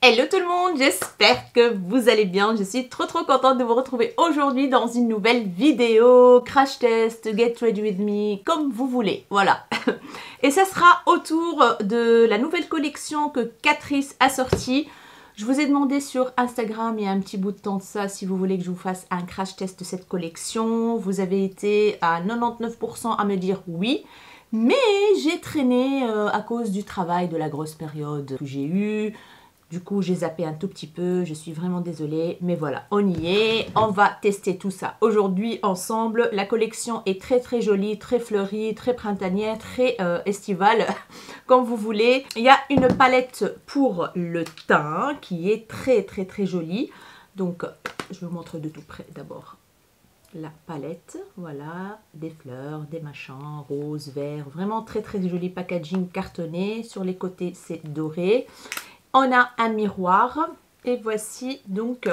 Hello tout le monde, j'espère que vous allez bien. Je suis trop contente de vous retrouver aujourd'hui dans une nouvelle vidéo, crash test, get ready with me, comme vous voulez, voilà. Et ça sera autour de la nouvelle collection que Catrice a sortie. Je vous ai demandé sur Instagram il y a un petit bout de temps de ça si vous voulez que je vous fasse un crash test de cette collection. Vous avez été à 99% à me dire oui. Mais j'ai traîné à cause du travail, de la grosse période que j'ai eue. Du coup, j'ai zappé un tout petit peu, je suis vraiment désolée, mais voilà, on y est, on va tester tout ça aujourd'hui ensemble. La collection est très jolie, très fleurie, très printanière, très estivale, comme vous voulez. Il y a une palette pour le teint qui est très jolie. Donc, je vous montre de tout près d'abord la palette, voilà, des fleurs, des machins, rose, vert, vraiment très joli packaging cartonné. Sur les côtés, c'est doré. On a un miroir et voici donc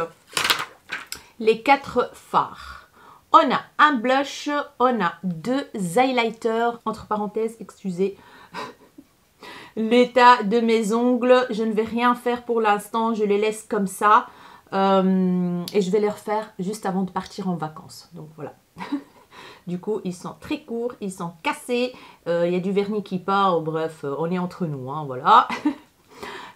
les 4 fards. On a un blush, on a 2 highlighters, entre parenthèses, excusez l'état de mes ongles. Je ne vais rien faire pour l'instant, je les laisse comme ça et je vais les refaire juste avant de partir en vacances. Donc voilà. Du coup, ils sont très courts, ils sont cassés, il y a du vernis qui part, bref, on est entre nous, hein, voilà.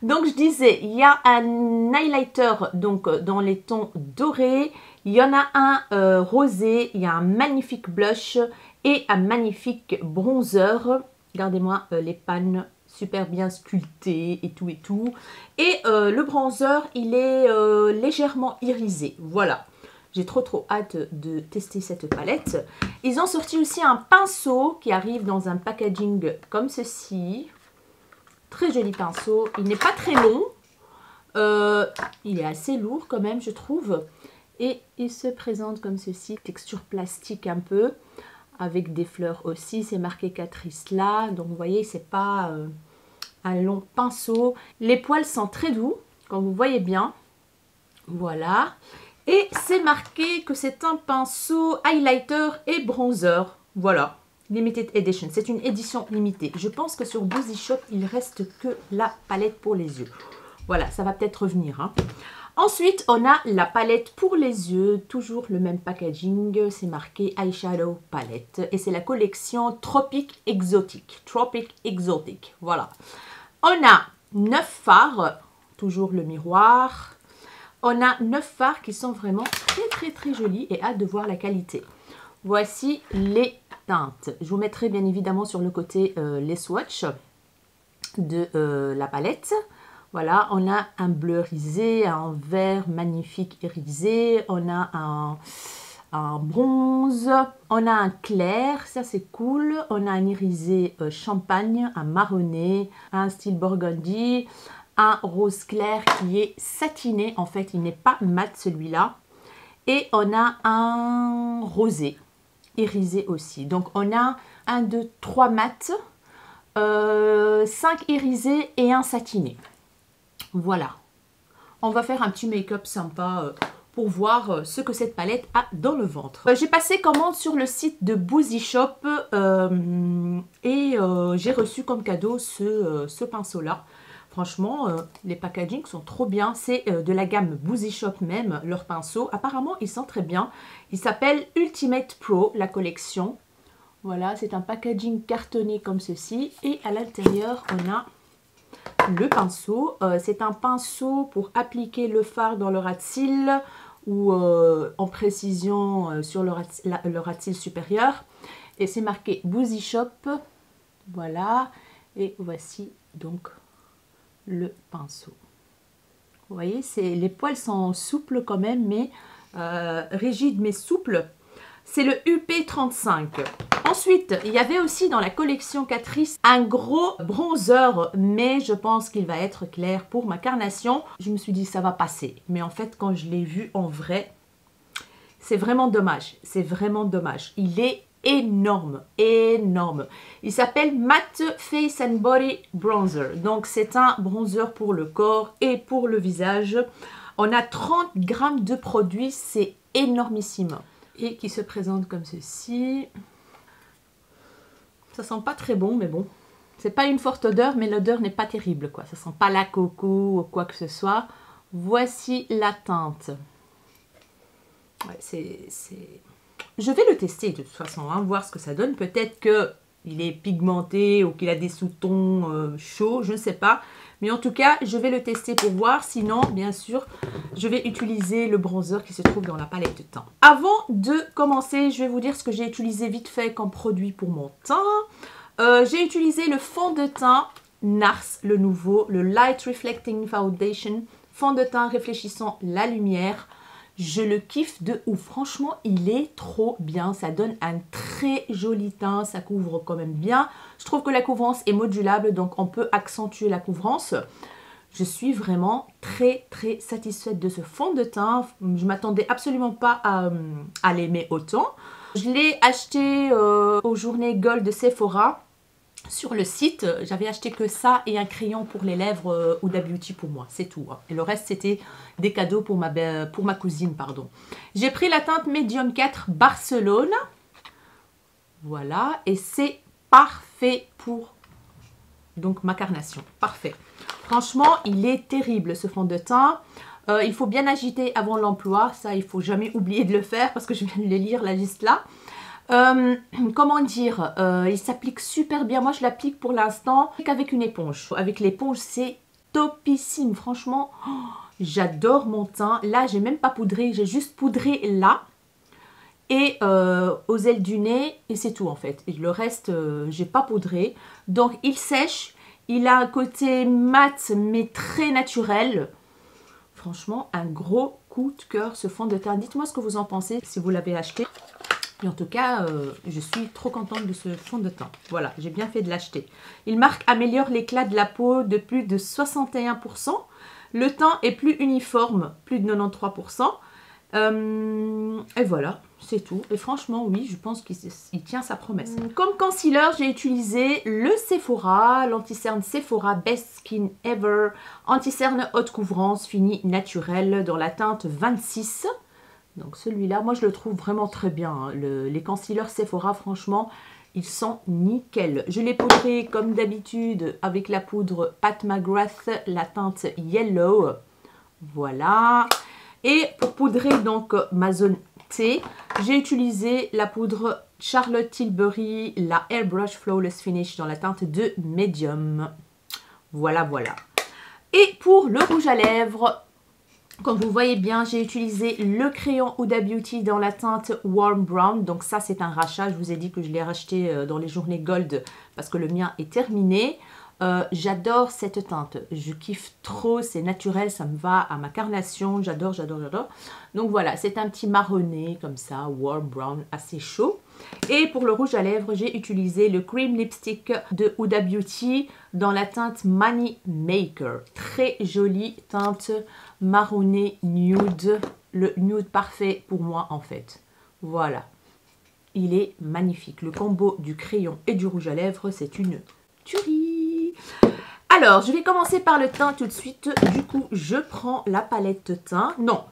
Donc je disais, il y a un highlighter donc dans les tons dorés, il y en a un rosé, il y a un magnifique blush et un magnifique bronzer. Regardez-moi les pannes super bien sculptées et tout. Et le bronzer, il est légèrement irisé, voilà. J'ai trop hâte de tester cette palette. Ils ont sorti aussi un pinceau qui arrive dans un packaging comme ceci. Très joli pinceau, il n'est pas très long, il est assez lourd quand même je trouve. Et il se présente comme ceci, texture plastique un peu, avec des fleurs aussi, c'est marqué Catrice là. Donc vous voyez, c'est pas un long pinceau. Les poils sont très doux, comme vous voyez bien, voilà. Et c'est marqué que c'est un pinceau highlighter et bronzer, voilà. Limited Edition, c'est une édition limitée. Je pense que sur Boozy Shop, il reste que la palette pour les yeux. Voilà, ça va peut-être revenir. Hein. Ensuite, on a la palette pour les yeux. Toujours le même packaging. C'est marqué Eyeshadow Palette. Et c'est la collection Tropic Exotic. Tropic Exotic, voilà. On a 9 fards. Toujours le miroir. On a 9 fards qui sont vraiment très jolis et hâte de voir la qualité. Voici les teintes. Je vous mettrai bien évidemment sur le côté les swatchs de la palette. Voilà, on a un bleu irisé, un vert magnifique irisé, on a un bronze, on a un clair, ça c'est cool, on a un irisé champagne, un marronné, un style burgundy, un rose clair qui est satiné, en fait il n'est pas mat celui-là, et on a un rosé irisé aussi. Donc on a 1, 2, 3 mat, 5 irisés et un satiné. Voilà. On va faire un petit make-up sympa pour voir ce que cette palette a dans le ventre. J'ai passé commande sur le site de Boozy Shop et j'ai reçu comme cadeau ce pinceau-là. Franchement, les packagings sont trop bien. C'est de la gamme Boozy Shop même, leurs pinceaux. Apparemment, ils sont très bien. Il s'appelle Ultimate Pro, la collection. Voilà, c'est un packaging cartonné comme ceci. Et à l'intérieur, on a le pinceau. C'est un pinceau pour appliquer le fard dans le ras de cils ou en précision sur le ras de cils supérieur. Et c'est marqué Boozy Shop. Voilà. Et voici donc le pinceau. Vous voyez, les poils sont souples quand même, mais rigides mais souples. C'est le UP35. Ensuite, il y avait aussi dans la collection Catrice un gros bronzer, mais je pense qu'il va être clair pour ma carnation. Je me suis dit ça va passer, mais en fait quand je l'ai vu en vrai, c'est vraiment dommage. C'est vraiment dommage. Il est énorme. Il s'appelle Matte Face and Body Bronzer. Donc c'est un bronzer pour le corps et pour le visage. On a 30 grammes de produit, c'est énormissime. Et qui se présente comme ceci. Ça sent pas très bon, mais bon. C'est pas une forte odeur, mais l'odeur n'est pas terrible, quoi. Ça sent pas la coco ou quoi que ce soit. Voici la teinte. Ouais, je vais le tester de toute façon, hein, voir ce que ça donne. Peut-être qu'il est pigmenté ou qu'il a des sous-tons chauds, je ne sais pas. Mais en tout cas, je vais le tester pour voir. Sinon, bien sûr, je vais utiliser le bronzer qui se trouve dans la palette de teint. Avant de commencer, je vais vous dire ce que j'ai utilisé vite fait comme produit pour mon teint. J'ai utilisé le fond de teint NARS, le nouveau, le Light Reflecting Foundation. Fond de teint réfléchissant la lumière. Je le kiffe de ouf. Franchement, il est trop bien. Ça donne un très joli teint. Ça couvre quand même bien. Je trouve que la couvrance est modulable, donc on peut accentuer la couvrance. Je suis vraiment très satisfaite de ce fond de teint. Je ne m'attendais absolument pas à l'aimer autant. Je l'ai acheté aux journées Gold de Sephora. Sur le site, j'avais acheté que ça et un crayon pour les lèvres Huda Beauty pour moi, c'est tout. Hein. Et le reste, c'était des cadeaux pour ma cousine, pardon. J'ai pris la teinte Medium 4 Barcelone. Voilà, et c'est parfait pour donc ma carnation. Parfait. Franchement, il est terrible ce fond de teint. Il faut bien agiter avant l'emploi. Ça, il ne faut jamais oublier de le faire parce que je viens de le lire là, juste là. Comment dire, il s'applique super bien. Moi je l'applique pour l'instant qu'avec une éponge. Avec l'éponge c'est topissime. Franchement, oh, j'adore mon teint. Là j'ai même pas poudré, j'ai juste poudré là et aux ailes du nez et c'est tout en fait. Et le reste j'ai pas poudré. Donc il sèche, il a un côté mat mais très naturel. Franchement un gros coup de cœur ce fond de teint. Dites-moi ce que vous en pensez si vous l'avez acheté. Et en tout cas, je suis trop contente de ce fond de teint. Voilà, j'ai bien fait de l'acheter. Il marque améliore l'éclat de la peau de plus de 61%. Le teint est plus uniforme, plus de 93%. Et voilà, c'est tout. Et franchement, oui, je pense qu'il tient sa promesse. Comme concealer, j'ai utilisé le Sephora, l'anti-cerne Sephora Best Skin Ever. Anti-cerne haute couvrance, fini naturel dans la teinte 26. Donc celui-là, moi je le trouve vraiment très bien. Hein. Les concealers Sephora, franchement, ils sont nickel. Je l'ai poudré comme d'habitude avec la poudre Pat McGrath, la teinte Yellow. Voilà. Et pour poudrer donc ma zone T, j'ai utilisé la poudre Charlotte Tilbury, la Airbrush Flawless Finish dans la teinte de Medium. Voilà, voilà. Et pour le rouge à lèvres, comme vous voyez bien, j'ai utilisé le crayon Huda Beauty dans la teinte Warm Brown. Donc ça, c'est un rachat. Je vous ai dit que je l'ai racheté dans les journées Gold parce que le mien est terminé. J'adore cette teinte. Je kiffe trop. C'est naturel. Ça me va à ma carnation. J'adore, j'adore, j'adore. Donc voilà, c'est un petit marronné comme ça, Warm Brown, assez chaud. Et pour le rouge à lèvres, j'ai utilisé le Cream Lipstick de Huda Beauty dans la teinte Money Maker. Très jolie teinte marronné nude. Le nude parfait pour moi en fait. Voilà. Il est magnifique. Le combo du crayon et du rouge à lèvres, c'est une tuerie. Alors, je vais commencer par le teint tout de suite. Du coup, je prends la palette de teint. Non,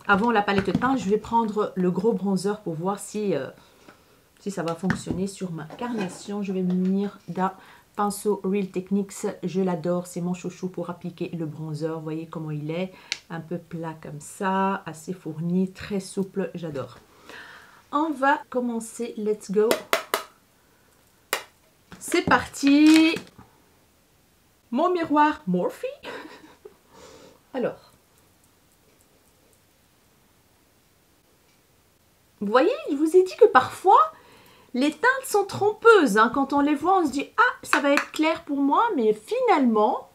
avant la palette de teint, je vais prendre le gros bronzer pour voir si ça va fonctionner sur ma carnation. Je vais me munir d'un pinceau Real Techniques. Je l'adore, c'est mon chouchou pour appliquer le bronzer. Vous voyez comment il est, un peu plat comme ça, assez fourni, très souple, j'adore. On va commencer, let's go. C'est parti. Mon miroir Morphe. Alors. Vous voyez, je vous ai dit que parfois, les teintes sont trompeuses. Hein. Quand on les voit, on se dit « Ah, ça va être clair pour moi », mais finalement,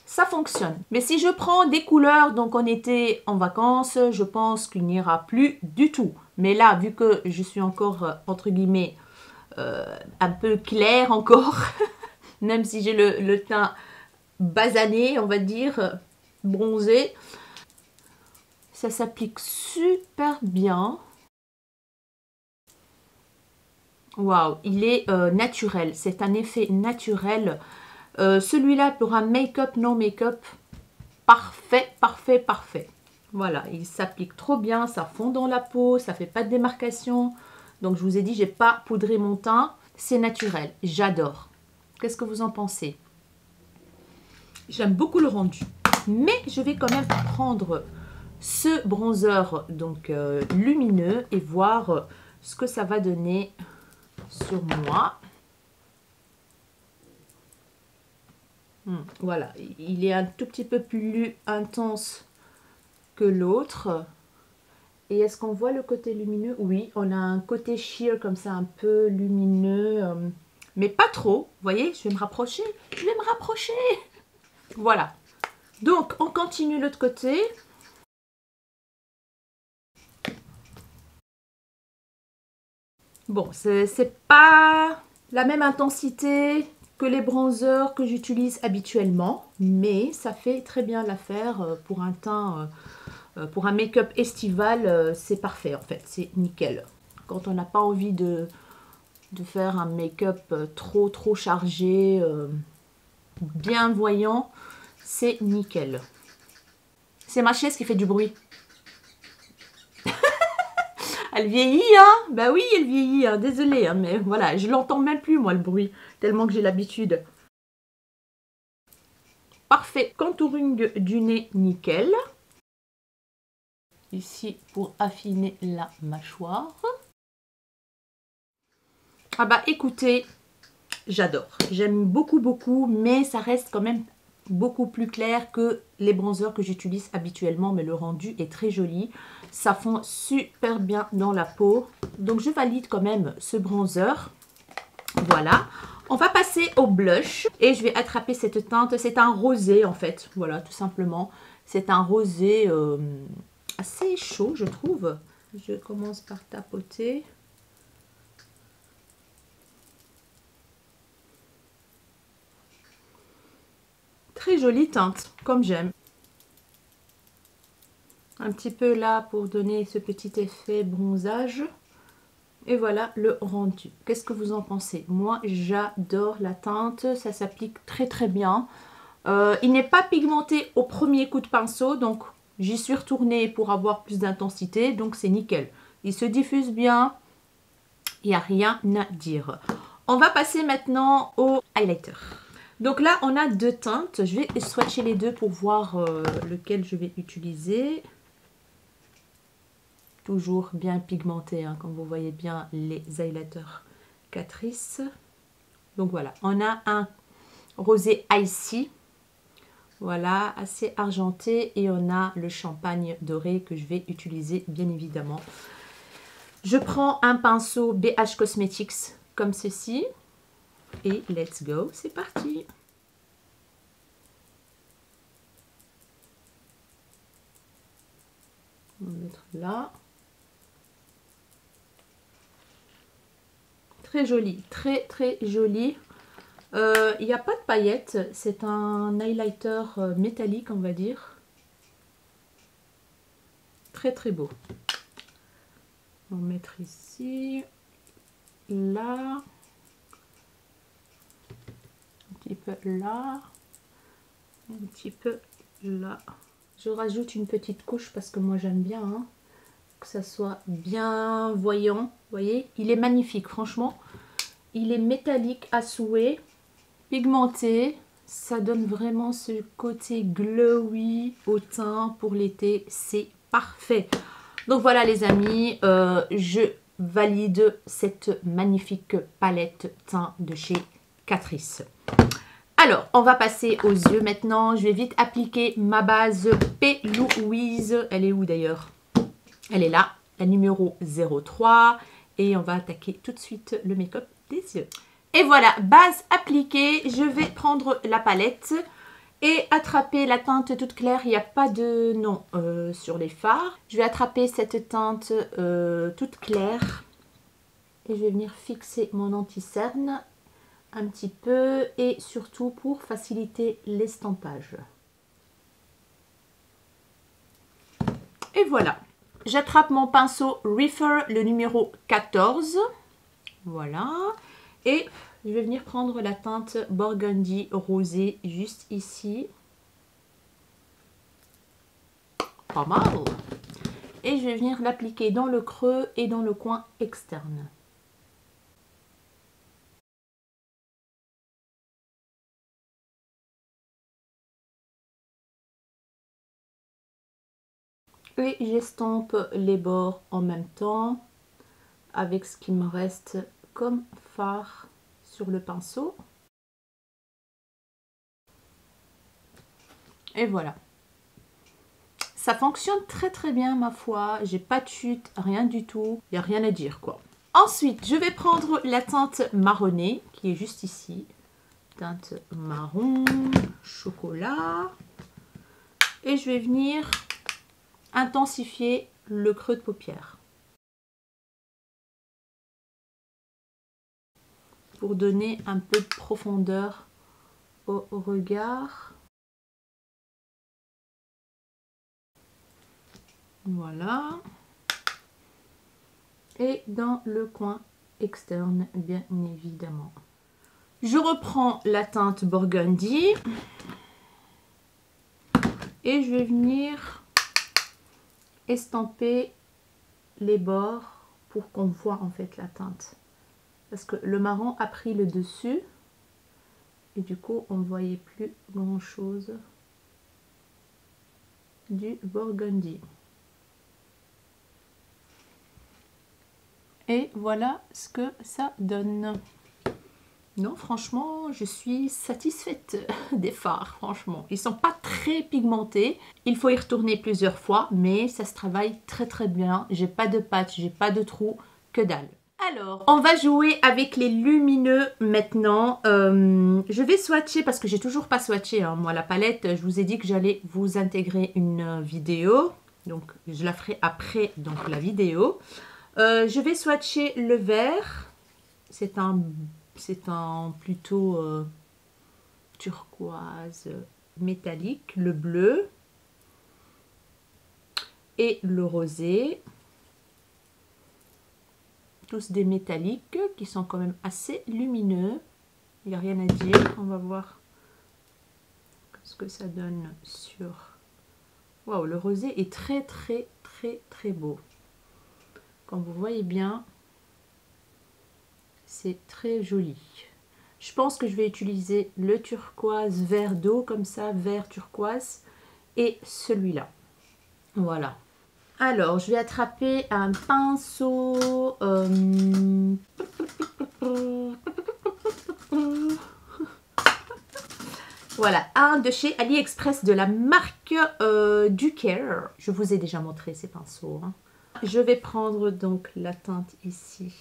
ça fonctionne. Mais si je prends des couleurs, donc on était en vacances, je pense qu'il n'ira plus du tout. Mais là, vu que je suis encore, entre guillemets, un peu clair encore, même si j'ai le teint basané, on va dire, bronzé, ça s'applique super bien. Waouh, il est naturel. C'est un effet naturel. Celui-là pour un make-up, non make-up, parfait, parfait, parfait. Voilà, il s'applique trop bien. Ça fond dans la peau. Ça fait pas de démarcation. Donc je vous ai dit, j'ai pas poudré mon teint. C'est naturel. J'adore. Qu'est-ce que vous en pensez? J'aime beaucoup le rendu. Mais je vais quand même prendre ce bronzer donc lumineux et voir ce que ça va donner sur moi. Voilà, il est un tout petit peu plus intense que l'autre. Et est-ce qu'on voit le côté lumineux? Oui, on a un côté sheer comme ça, un peu lumineux, mais pas trop. Vous voyez, je vais me rapprocher. Je vais me rapprocher. Voilà. Donc, on continue l'autre côté. Bon, c'est pas la même intensité que les bronzers que j'utilise habituellement, mais ça fait très bien l'affaire pour un teint, pour un make-up estival, c'est parfait en fait, c'est nickel. Quand on n'a pas envie de faire un make-up trop chargé, bien voyant, c'est nickel. C'est ma chaise qui fait du bruit. Elle vieillit, hein? Bah oui, elle vieillit, hein. Désolée, hein, mais voilà, je l'entends même plus, moi, le bruit, tellement que j'ai l'habitude. Parfait, contouring du nez, nickel. Ici, pour affiner la mâchoire. Ah bah, écoutez, j'adore. J'aime beaucoup, mais ça reste quand même beaucoup plus clair que les bronzers que j'utilise habituellement, mais le rendu est très joli. Ça fond super bien dans la peau. Donc je valide quand même ce bronzer. Voilà. On va passer au blush et je vais attraper cette teinte. C'est un rosé en fait. Voilà, tout simplement. C'est un rosé assez chaud, je trouve. Je commence par tapoter. Très jolie teinte, comme j'aime. Un petit peu là pour donner ce petit effet bronzage. Et voilà le rendu. Qu'est-ce que vous en pensez? Moi, j'adore la teinte. Ça s'applique très bien. Il n'est pas pigmenté au premier coup de pinceau. Donc, j'y suis retournée pour avoir plus d'intensité. Donc, c'est nickel. Il se diffuse bien. Il n'y a rien à dire. On va passer maintenant au highlighter. Donc là, on a deux teintes. Je vais swatcher les deux pour voir lequel je vais utiliser. Toujours bien pigmenté, hein, comme vous voyez bien les highlighters Catrice. Donc voilà, on a un rosé icy. Voilà, assez argenté. Et on a le champagne doré que je vais utiliser bien évidemment. Je prends un pinceau BH Cosmetics comme ceci. Et let's go, c'est parti. On va mettre là. Très joli, très joli. Il n'y a pas de paillettes, c'est un highlighter métallique, on va dire. Très beau. On va mettre ici, là. Un petit peu là, un petit peu là. Je rajoute une petite couche parce que moi j'aime bien hein, que ça soit bien voyant. Vous voyez, il est magnifique franchement. Il est métallique à souhait, pigmenté. Ça donne vraiment ce côté glowy au teint pour l'été. C'est parfait. Donc voilà les amis, je valide cette magnifique palette teint de chez Catrice. Alors, on va passer aux yeux maintenant. Je vais vite appliquer ma base P. Louise. Elle est où d'ailleurs? Elle est là, la numéro 03. Et on va attaquer tout de suite le make-up des yeux. Et voilà, base appliquée. Je vais prendre la palette et attraper la teinte toute claire. Il n'y a pas de nom sur les fards. Je vais attraper cette teinte toute claire. Et je vais venir fixer mon anti-cerne un petit peu et surtout pour faciliter l'estampage. Et voilà, j'attrape mon pinceau Reefer, le numéro 14. Voilà, et je vais venir prendre la teinte Burgundy Rosé juste ici. Pas mal. Et je vais venir l'appliquer dans le creux et dans le coin externe. Et j'estompe les bords en même temps avec ce qui me reste comme fard sur le pinceau. Et voilà. Ça fonctionne très très bien ma foi. J'ai pas de chute, rien du tout. Il n'y a rien à dire quoi. Ensuite, je vais prendre la teinte marronnée qui est juste ici. Teinte marron, chocolat. Et je vais venir intensifier le creux de paupière. Pour donner un peu de profondeur au regard. Voilà. Et dans le coin externe, bien évidemment. Je reprends la teinte Burgundy. Et je vais venir estamper les bords pour qu'on voit en fait la teinte. Parce que le marron a pris le dessus. Et du coup, on ne voyait plus grand chose du Burgundy. Et voilà ce que ça donne. Non, franchement, je suis satisfaite des fards, franchement. Ils sont pas très pigmentés. Il faut y retourner plusieurs fois, mais ça se travaille très très bien. J'ai pas de patch, j'ai pas de trou, que dalle. Alors, on va jouer avec les lumineux maintenant. Je vais swatcher parce que j'ai toujours pas swatché, hein, moi, la palette. Je vous ai dit que j'allais vous intégrer une vidéo. Donc, je la ferai après donc, la vidéo. Je vais swatcher le vert. C'est un plutôt turquoise métallique. Le bleu. Et le rosé. Tous des métalliques qui sont quand même assez lumineux. Il n'y a rien à dire. On va voir ce que ça donne sur... Waouh, le rosé est très très très très beau. Comme vous voyez bien, c'est très joli. Je pense que je vais utiliser le turquoise vert d'eau, comme ça, vert turquoise, et celui-là. Voilà. Alors, je vais attraper un pinceau. Voilà, un de chez AliExpress de la marque Ducare. Je vous ai déjà montré ces pinceaux. Hein. Je vais prendre donc la teinte ici.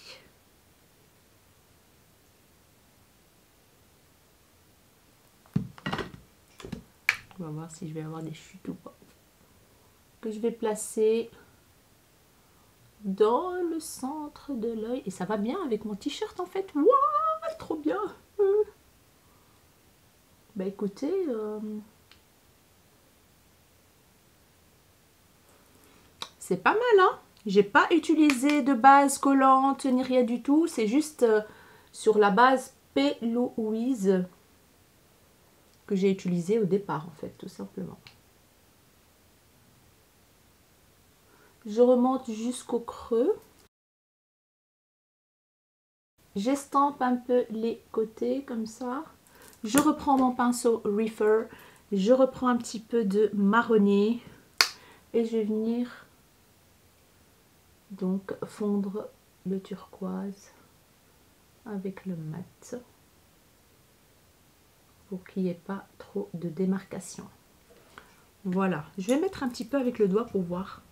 On va voir si je vais avoir des chutes ou pas. Que je vais placer dans le centre de l'œil. Et ça va bien avec mon t-shirt en fait. Waouh, trop bien. Bah écoutez... c'est pas mal, hein. J'ai pas utilisé de base collante ni rien du tout. C'est juste sur la base P. Louise que j'ai utilisé au départ, en fait, tout simplement. Je remonte jusqu'au creux. J'estampe un peu les côtés, comme ça. Je reprends mon pinceau Reefer. Je reprends un petit peu de marronné. Et je vais venir... donc fondre le turquoise avec le mat pour qu'il n'y ait pas trop de démarcation. Voilà, je vais mettre un petit peu avec le doigt pour voir.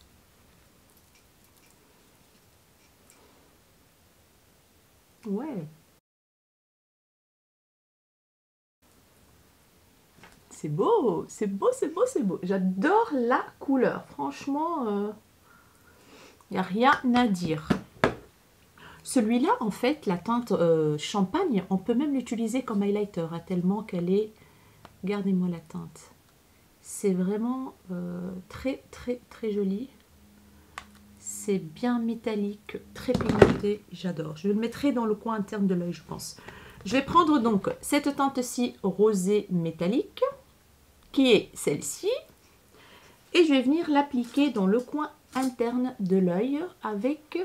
Ouais. C'est beau, c'est beau, c'est beau, c'est beau. J'adore la couleur, franchement, il n'y a rien à dire. Celui-là, en fait, la teinte champagne, on peut même l'utiliser comme highlighter, hein, tellement qu'elle est... Regardez-moi la teinte. C'est vraiment très, très, très joli. C'est bien métallique, très pigmenté. J'adore. Je le mettrai dans le coin interne de l'œil, je pense. Je vais prendre donc cette teinte-ci rosée métallique, qui est celle-ci. Et je vais venir l'appliquer dans le coin interne de l'œil avec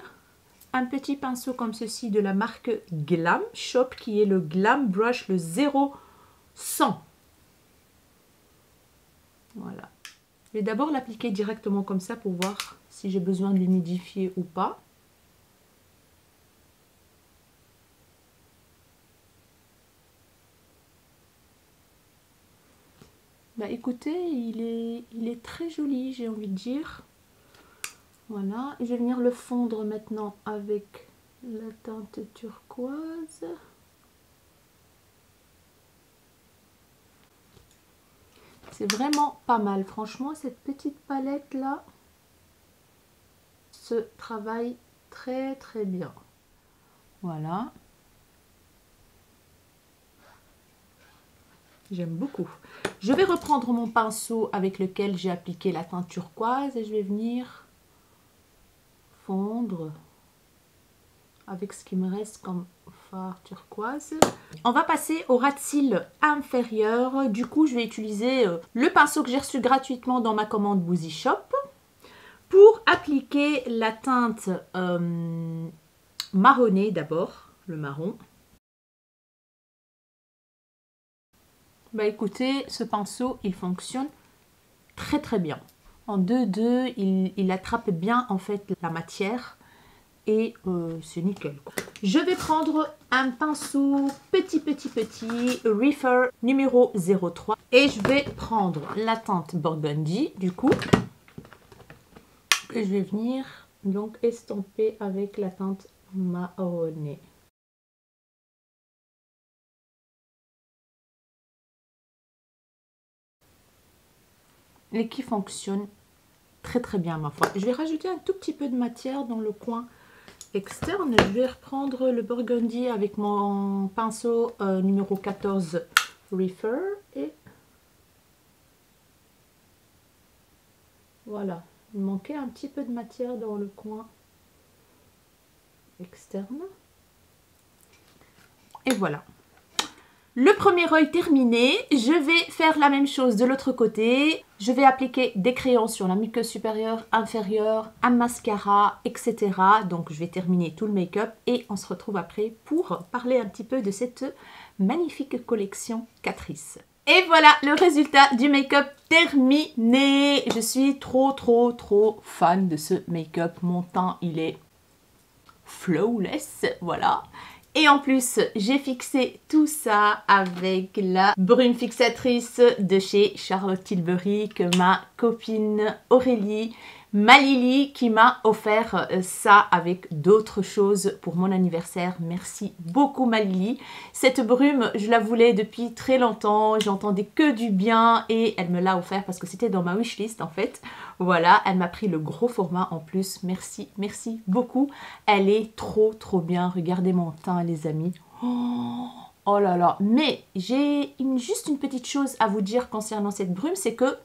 un petit pinceau comme ceci de la marque Glam Shop qui est le Glam Brush, le 0100. Voilà. Je vais d'abord l'appliquer directement comme ça pour voir si j'ai besoin de l'humidifier ou pas. Bah écoutez, il est très joli, j'ai envie de dire. Voilà, et je vais venir le fondre maintenant avec la teinte turquoise. C'est vraiment pas mal, franchement, cette petite palette là se travaille très très bien. Voilà. J'aime beaucoup. Je vais reprendre mon pinceau avec lequel j'ai appliqué la teinte turquoise et je vais venir fondre avec ce qui me reste comme fard turquoise. On va passer au ras de cils inférieur. Du coup, je vais utiliser le pinceau que j'ai reçu gratuitement dans ma commande Boozy Shop pour appliquer la teinte marronnée d'abord, le marron. Bah écoutez, ce pinceau, il fonctionne très très bien. En 2-2, il attrape bien en fait la matière et c'est nickel. Je vais prendre un pinceau petit Reefer numéro 03 et je vais prendre la teinte Burgundy du coup. Et je vais venir donc estomper avec la teinte marronnée. Et qui fonctionne très très bien ma foi. Je vais rajouter un tout petit peu de matière dans le coin externe. Je vais reprendre le Burgundy avec mon pinceau numéro 14 Reefer et voilà. Il manquait un petit peu de matière dans le coin externe. Et voilà. Le premier œil terminé, je vais faire la même chose de l'autre côté. Je vais appliquer des crayons sur la muqueuse supérieure, inférieure, un mascara, etc. Donc je vais terminer tout le make-up et on se retrouve après pour parler un petit peu de cette magnifique collection Catrice. Et voilà le résultat du make-up terminé. Je suis trop fan de ce make-up. Mon teint, il est flawless, voilà. Et en plus, j'ai fixé tout ça avec la brume fixatrice de chez Charlotte Tilbury que ma copine Aurélie Malili qui m'a offert ça avec d'autres choses pour mon anniversaire. Merci beaucoup Malili. Cette brume, je la voulais depuis très longtemps. J'entendais que du bien et elle me l'a offert parce que c'était dans ma wishlist en fait. Voilà, elle m'a pris le gros format en plus. Merci, merci beaucoup. Elle est trop bien. Regardez mon teint les amis. Oh là là. Mais j'ai juste une petite chose à vous dire concernant cette brume, c'est que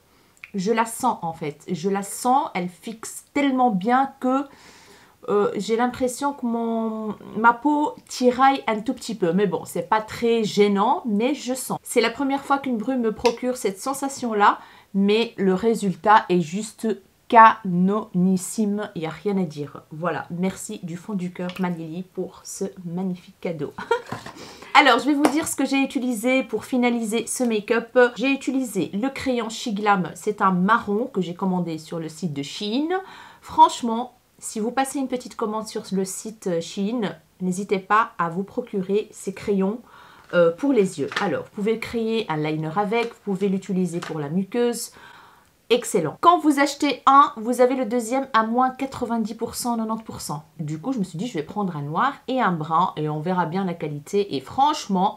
je la sens en fait. Je la sens, elle fixe tellement bien que j'ai l'impression que ma peau tiraille un tout petit peu. Mais bon, c'est pas très gênant, mais je sens. C'est la première fois qu'une brume me procure cette sensation-là. Mais le résultat est juste canonissime, il n'y a rien à dire. Voilà, merci du fond du cœur Malili pour ce magnifique cadeau. Alors, je vais vous dire ce que j'ai utilisé pour finaliser ce make-up. J'ai utilisé le crayon Shiglam, c'est un marron que j'ai commandé sur le site de Shein. Franchement, si vous passez une petite commande sur le site Shein, n'hésitez pas à vous procurer ces crayons pour les yeux. Alors, vous pouvez créer un liner avec, vous pouvez l'utiliser pour la muqueuse. Excellent. Quand vous achetez un, vous avez le deuxième à moins 90%, 90%. Du coup, je me suis dit, je vais prendre un noir et un brun et on verra bien la qualité. Et franchement,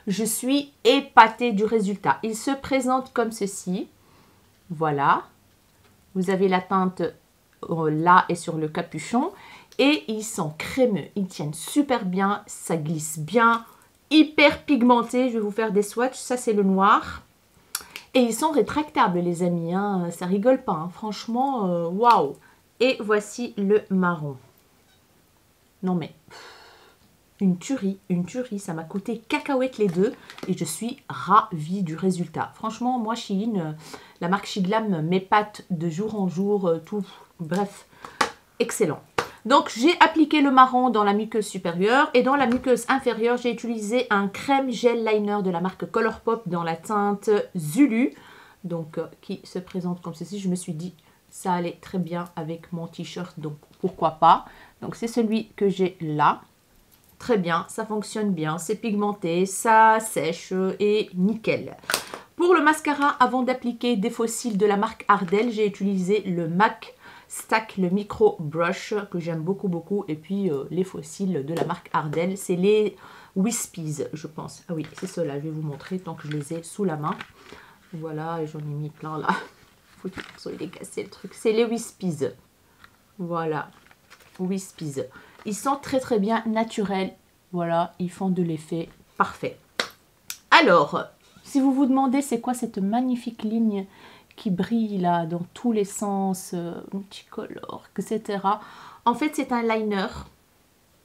je suis épatée du résultat. Il se présente comme ceci. Voilà. Vous avez la teinte là et sur le capuchon. Et ils sont crémeux. Ils tiennent super bien. Ça glisse bien. Hyper pigmenté. Je vais vous faire des swatchs. Ça, c'est le noir. Et ils sont rétractables, les amis. Hein. Ça rigole pas. Hein. Franchement, waouh. Et voici le marron. Non, mais une tuerie. Ça m'a coûté cacahuète les deux. Et je suis ravie du résultat. Franchement, moi, Shein, la marque Shiglam m'épate de jour en jour. Bref, excellent. Donc, j'ai appliqué le marron dans la muqueuse supérieure et dans la muqueuse inférieure, j'ai utilisé un crème gel liner de la marque Colourpop dans la teinte Zulu. Donc, qui se présente comme ceci. Je me suis dit, ça allait très bien avec mon t-shirt, donc pourquoi pas. Donc, c'est celui que j'ai là. Très bien, ça fonctionne bien, c'est pigmenté, ça sèche et nickel. Pour le mascara, avant d'appliquer des fossiles de la marque Ardell, j'ai utilisé le MAC Stack, le Micro Brush, que j'aime beaucoup. Et puis les fossiles de la marque Ardell, c'est les Wispies, je pense. Ah oui, c'est ceux-là, je vais vous montrer tant que je les ai sous la main. Voilà, et j'en ai mis plein là. Il est cassé le truc. C'est les Wispies. Voilà, Wispies. Ils sont très bien naturels. Voilà, ils font de l'effet parfait. Alors, si vous vous demandez c'est quoi cette magnifique ligne qui brille là dans tous les sens, multicolore, etc. En fait, c'est un liner.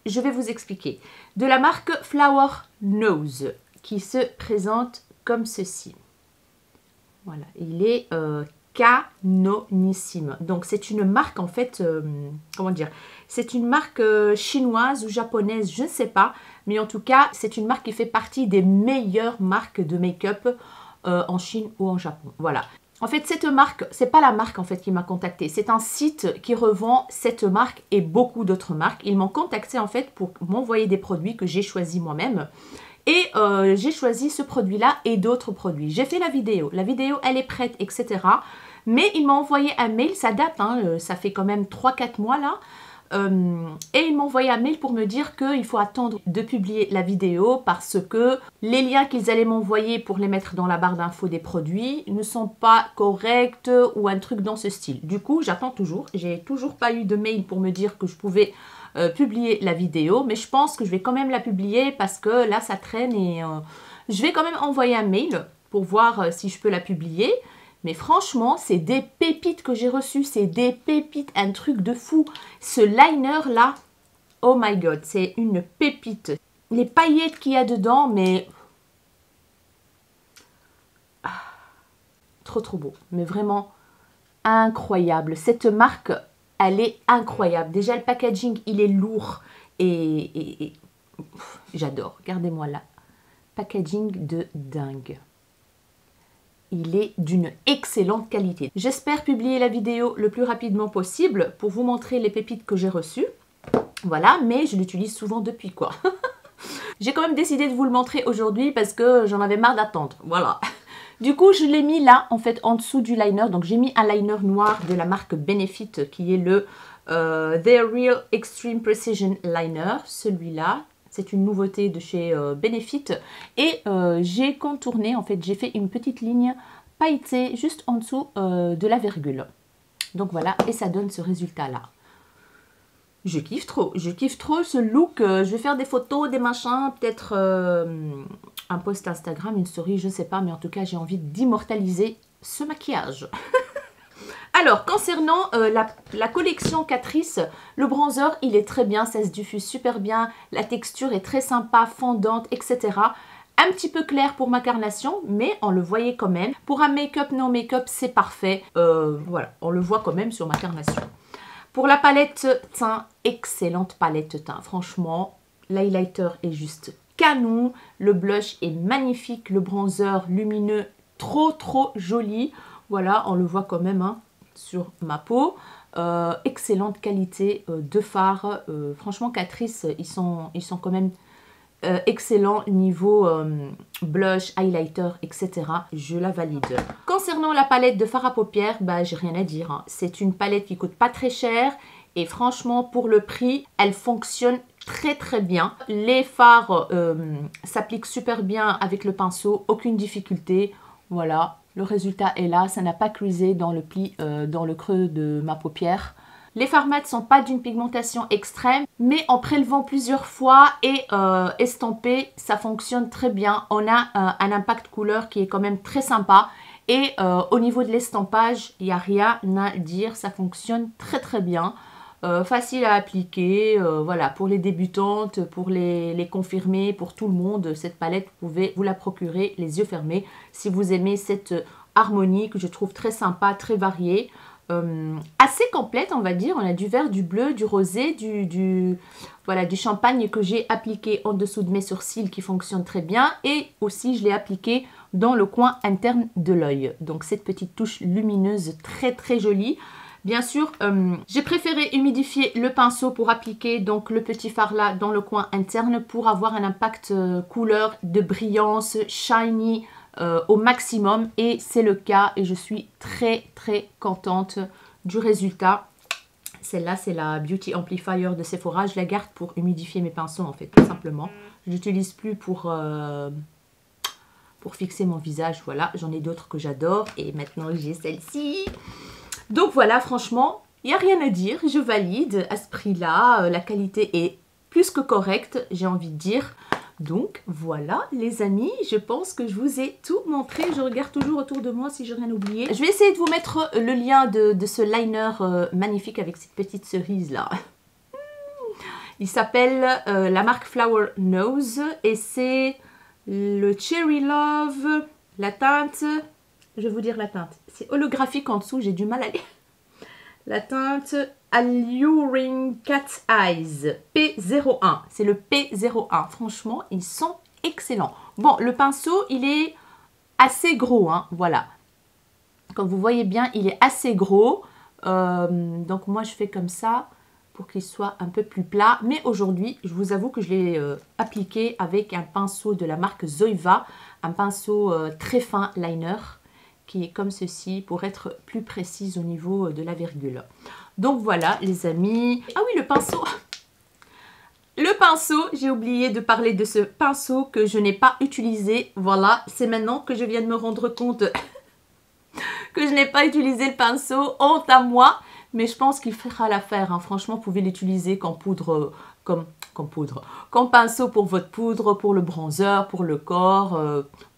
Je vais vous expliquer. De la marque Flower Nose, qui se présente comme ceci. Voilà, il est canonissime. Donc, c'est une marque en fait, comment dire, c'est une marque chinoise ou japonaise, je ne sais pas. Mais en tout cas, c'est une marque qui fait partie des meilleures marques de make-up en Chine ou en Japon. Voilà. En fait, cette marque, c'est pas la marque en fait qui m'a contactée. C'est un site qui revend cette marque et beaucoup d'autres marques. Ils m'ont contacté en fait pour m'envoyer des produits que j'ai choisis moi-même. Et j'ai choisi ce produit-là et d'autres produits. J'ai fait la vidéo. La vidéo, elle est prête, etc. Mais ils m'ont envoyé un mail. Ça date, hein, ça fait quand même 3-4 mois là. Et ils m'ont envoyé un mail pour me dire qu'il faut attendre de publier la vidéo parce que les liens qu'ils allaient m'envoyer pour les mettre dans la barre d'infos des produits ne sont pas corrects ou un truc dans ce style. Du coup, j'attends toujours. J'ai toujours pas eu de mail pour me dire que je pouvais publier la vidéo, mais je pense que je vais quand même la publier parce que là, ça traîne et je vais quand même envoyer un mail pour voir si je peux la publier. Mais franchement, c'est des pépites que j'ai reçues. C'est des pépites, un truc de fou. Ce liner-là, oh my god, c'est une pépite. Les paillettes qu'il y a dedans, mais... trop beau. Mais vraiment incroyable. Cette marque, elle est incroyable. Déjà, le packaging, il est lourd. Et j'adore. Regardez-moi là. Packaging de dingue. Il est d'une excellente qualité. J'espère publier la vidéo le plus rapidement possible pour vous montrer les pépites que j'ai reçues. Voilà, mais je l'utilise souvent depuis quoi. J'ai quand même décidé de vous le montrer aujourd'hui parce que j'en avais marre d'attendre. Voilà. Du coup, je l'ai mis là, en fait, en dessous du liner. Donc, j'ai mis un liner noir de la marque Benefit qui est le The Real Extreme Precision Liner. Celui-là. C'est une nouveauté de chez Benefit. Et j'ai contourné, en fait, j'ai fait une petite ligne pailletée juste en dessous de la virgule. Donc voilà, et ça donne ce résultat-là. Je kiffe trop ce look. Je vais faire des photos, des machins, peut-être un post Instagram, une story, je ne sais pas. Mais en tout cas, j'ai envie d'immortaliser ce maquillage. Alors, concernant la collection Catrice, le bronzer, il est très bien, ça se diffuse super bien, la texture est très sympa, fondante, etc. Un petit peu clair pour ma carnation, mais on le voyait quand même. Pour un make-up, non make-up, c'est parfait. Voilà, on le voit quand même sur ma carnation. Pour la palette teint, excellente palette teint. Franchement, l'highlighter est juste canon, le blush est magnifique, le bronzer lumineux, trop joli. Voilà, on le voit quand même, hein, sur ma peau. Excellente qualité de fard. Franchement, Catrice, ils sont quand même excellents niveau blush, highlighter, etc. Je la valide. Concernant la palette de fard à paupières, bah, j'ai rien à dire. Hein. C'est une palette qui coûte pas très cher. Et franchement, pour le prix, elle fonctionne très bien. Les fards s'appliquent super bien avec le pinceau. Aucune difficulté. Voilà. Le résultat est là, ça n'a pas creasé dans le pli, dans le creux de ma paupière. Les fards mat ne sont pas d'une pigmentation extrême, mais en prélevant plusieurs fois et estampé, ça fonctionne très bien. On a un impact couleur qui est quand même très sympa. Et au niveau de l'estampage, il n'y a rien à dire, ça fonctionne très bien. Facile à appliquer, voilà, pour les débutantes, pour les confirmés, pour tout le monde, cette palette, vous pouvez vous la procurer les yeux fermés si vous aimez cette harmonie que je trouve très sympa, très variée. assez complète, on va dire. On a du vert, du bleu, du rosé, voilà, du champagne que j'ai appliqué en dessous de mes sourcils qui fonctionne très bien. Et aussi, je l'ai appliqué dans le coin interne de l'œil. Donc, cette petite touche lumineuse très, très jolie. Bien sûr, j'ai préféré humidifier le pinceau pour appliquer donc le petit fard là dans le coin interne pour avoir un impact couleur de brillance, shiny au maximum. Et c'est le cas et je suis très très contente du résultat. Celle-là, c'est la Beauty Amplifier de Sephora. Je la garde pour humidifier mes pinceaux en fait, tout simplement. Je l'utilise plus pour fixer mon visage. Voilà, j'en ai d'autres que j'adore. Et maintenant, j'ai celle-ci. Donc voilà, franchement, il n'y a rien à dire, je valide à ce prix-là, la qualité est plus que correcte, j'ai envie de dire. Donc voilà les amis, je pense que je vous ai tout montré, je regarde toujours autour de moi si j'ai rien oublié. Je vais essayer de vous mettre le lien de ce liner magnifique avec cette petite cerise là. Il s'appelle la marque Flower Nose et c'est le Cherry Love, la teinte... Je vais vous dire la teinte. C'est holographique en dessous, j'ai du mal à lire. La teinte Alluring Cat Eyes P01. C'est le P01. Franchement, ils sont excellents. Bon, le pinceau, il est assez gros. Hein, voilà. Comme vous voyez bien, il est assez gros. Donc moi, je fais comme ça pour qu'il soit un peu plus plat. Mais aujourd'hui, je vous avoue que je l'ai appliqué avec un pinceau de la marque Zoeva. Un pinceau très fin liner. Qui est comme ceci pour être plus précise au niveau de la virgule. Donc voilà les amis. Ah oui, le pinceau. Le pinceau, j'ai oublié de parler de ce pinceau que je n'ai pas utilisé. Voilà, c'est maintenant que je viens de me rendre compte que je n'ai pas utilisé le pinceau. Honte à moi. Mais je pense qu'il fera l'affaire. Hein. Franchement, vous pouvez l'utiliser comme poudre, comme pinceau pour votre poudre, pour le bronzer, pour le corps,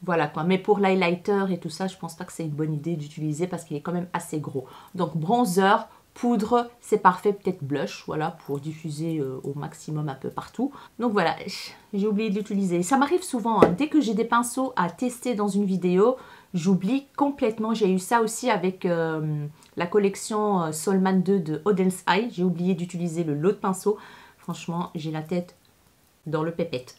voilà quoi. Mais pour l'highlighter et tout ça, je pense pas que c'est une bonne idée d'utiliser parce qu'il est quand même assez gros. Donc bronzer, poudre, c'est parfait. Peut-être blush, voilà, pour diffuser au maximum un peu partout. Donc voilà, j'ai oublié de l'utiliser. Ça m'arrive souvent, hein. Dès que j'ai des pinceaux à tester dans une vidéo, j'oublie complètement. J'ai eu ça aussi avec la collection Solman 2 de Oden's Eye. J'ai oublié d'utiliser le lot de pinceaux. Franchement, j'ai la tête dans le pépette.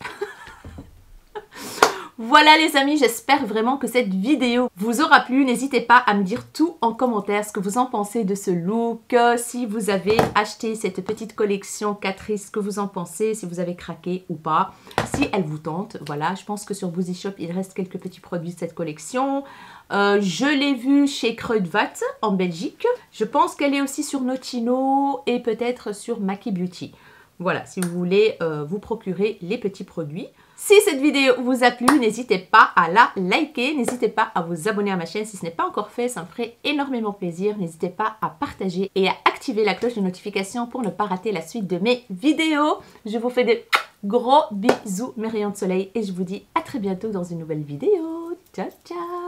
Voilà les amis, j'espère vraiment que cette vidéo vous aura plu. N'hésitez pas à me dire tout en commentaire, ce que vous en pensez de ce look. Si vous avez acheté cette petite collection Catrice, ce que vous en pensez, si vous avez craqué ou pas. Si elle vous tente, voilà, je pense que sur Boozy Shop, il reste quelques petits produits de cette collection. Je l'ai vue chez Kruidvat en Belgique. Je pense qu'elle est aussi sur Notino et peut-être sur Maki Beauty. Voilà, si vous voulez vous procurer les petits produits. Si cette vidéo vous a plu, n'hésitez pas à la liker, n'hésitez pas à vous abonner à ma chaîne si ce n'est pas encore fait, ça me ferait énormément plaisir. N'hésitez pas à partager et à activer la cloche de notification pour ne pas rater la suite de mes vidéos. Je vous fais de gros bisous, mes rayons de soleil, et je vous dis à très bientôt dans une nouvelle vidéo. Ciao, ciao!